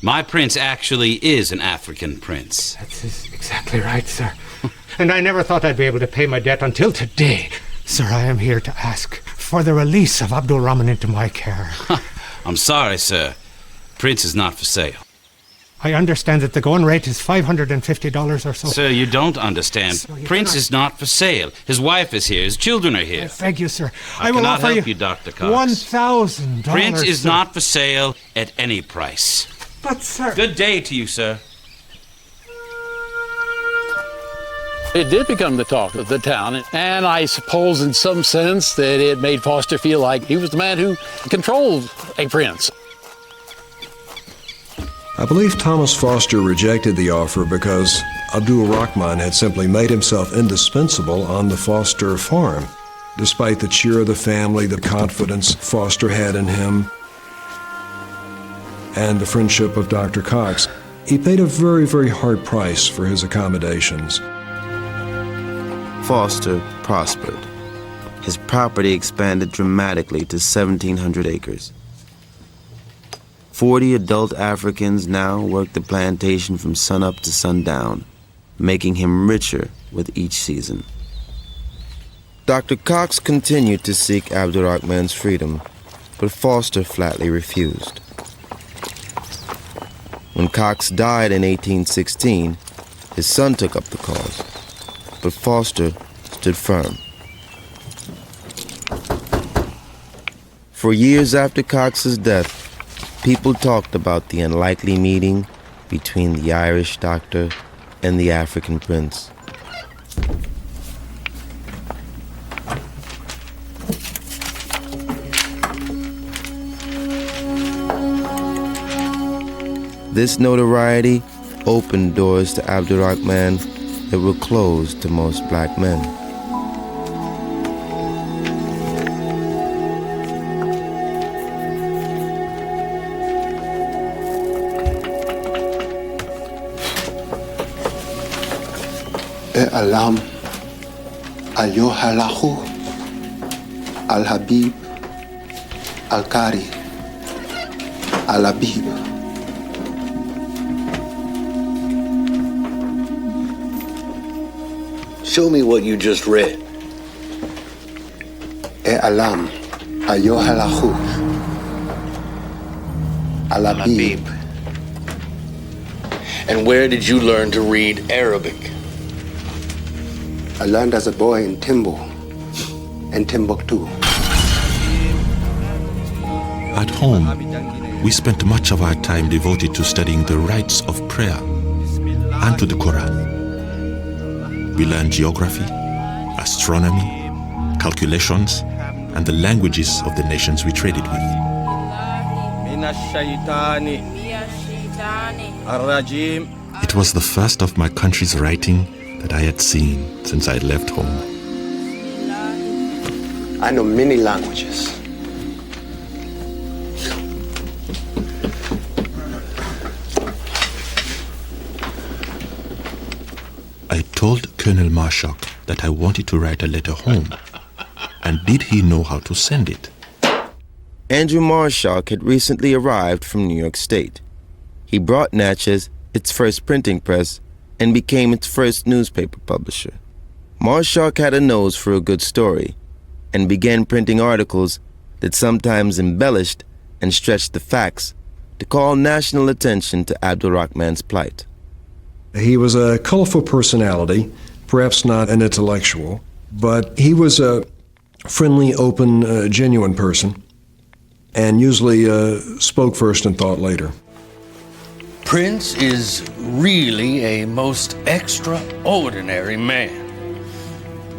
My prince actually is an African prince. That's exactly right, sir. And I never thought I'd be able to pay my debt until today. Sir, I am here to ask for the release of Abdul Rahman into my care. I'm sorry, sir. Prince is not for sale. I understand that the going rate is $550 or so. Sir, you don't understand. So you Prince cannot- is not for sale. His wife is here. His children are I here. beg you, sir. I will cannot offer help you, Dr. Cox. $1,000. Prince is sir. not for sale at any price. But, sir... Good day to you, sir. It did become the talk of the town, and I suppose in some sense that it made Foster feel like he was the man who controlled a prince. I believe Thomas Foster rejected the offer because Abdul Rahman had simply made himself indispensable on the Foster farm. Despite the cheer of the family, the confidence Foster had in him, and the friendship of Dr. Cox, he paid a very, very hard price for his accommodations. Foster prospered. His property expanded dramatically to 1,700 acres. 40 adult Africans now worked the plantation from sunup to sundown, making him richer with each season. Dr. Cox continued to seek Abdul Rahman's freedom, but Foster flatly refused. When Cox died in 1816, his son took up the cause, but Foster stood firm. For years after Cox's death, people talked about the unlikely meeting between the Irish doctor and the African prince. This notoriety opened doors to Abdul Rahman that were closed to most black men. Alam Al-Yohalahu Al-Habib Al-Kari Al-Habib. Show me what you just read. Alam Al-Yohalahu Al-Habib. And where did you learn to read Arabic? I learned as a boy in Timbo, in Timbuktu. At home, we spent much of our time devoted to studying the rites of prayer and to the Quran. We learned geography, astronomy, calculations, and the languages of the nations we traded with. It was the first of my country's writing that I had seen since I left home. I know many languages. I told Colonel Marshak that I wanted to write a letter home, and did he know how to send it? Andrew Marshak had recently arrived from New York State. He brought Natchez its first printing press and became its first newspaper publisher. Marshak had a nose for a good story and began printing articles that sometimes embellished and stretched the facts to call national attention to Abdul Rahman's plight. He was a colorful personality, perhaps not an intellectual, but he was a friendly, open, genuine person, and usually spoke first and thought later. Prince is really a most extraordinary man.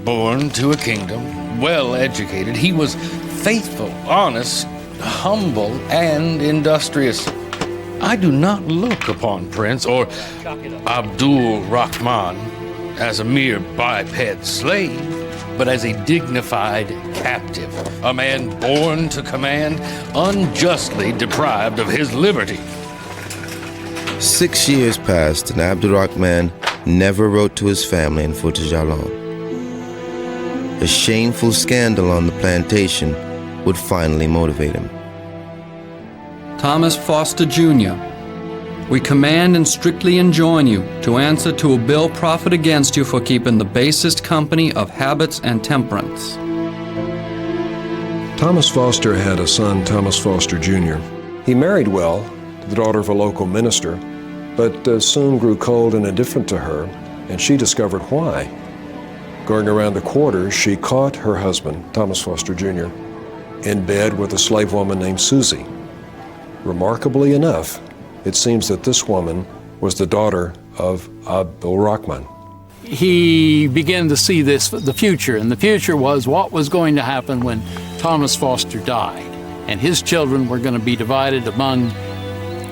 Born to a kingdom, well educated, he was faithful, honest, humble, and industrious. I do not look upon Prince or Abdul Rahman as a mere biped slave, but as a dignified captive, a man born to command, unjustly deprived of his liberty. 6 years passed and Abdul Rahman never wrote to his family in Fort Jalon. A shameful scandal on the plantation would finally motivate him. Thomas Foster Jr., we command and strictly enjoin you to answer to a bill proffered against you for keeping the basest company of habits and temperance. Thomas Foster had a son, Thomas Foster Jr. He married well to the daughter of a local minister, but soon grew cold and indifferent to her, and she discovered why. Going around the quarters, she caught her husband, Thomas Foster Jr., in bed with a slave woman named Susie. Remarkably enough, it seems that this woman was the daughter of Abdul Rahman. He began to see the future, and the future was what was going to happen when Thomas Foster died, and his children were going to be divided among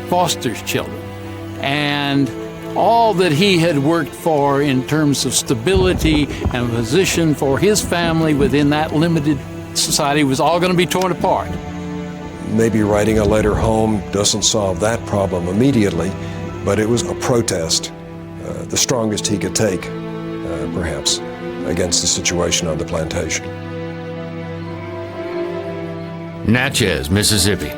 Foster's children. And all that he had worked for in terms of stability and position for his family within that limited society was all going to be torn apart. Maybe writing a letter home doesn't solve that problem immediately, but it was a protest, the strongest he could take, perhaps, against the situation on the plantation. Natchez, Mississippi.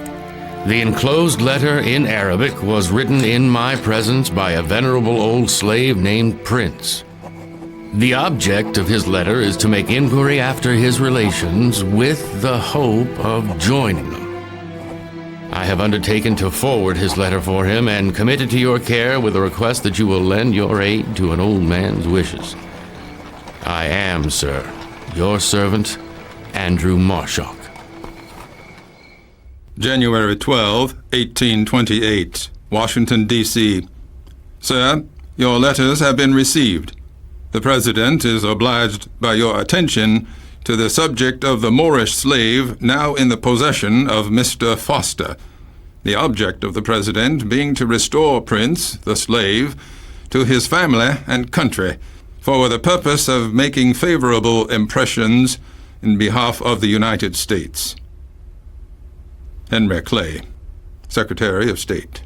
The enclosed letter in Arabic was written in my presence by a venerable old slave named Prince. The object of his letter is to make inquiry after his relations with the hope of joining them. I have undertaken to forward his letter for him and commit it to your care with a request that you will lend your aid to an old man's wishes. I am, sir, your servant, Andrew Marshak. January 12, 1828, Washington, D.C. Sir, your letters have been received. The President is obliged by your attention to the subject of the Moorish slave now in the possession of Mr. Foster, the object of the President being to restore Prince, the slave, to his family and country, for the purpose of making favorable impressions in behalf of the United States. Henry Clay, Secretary of State.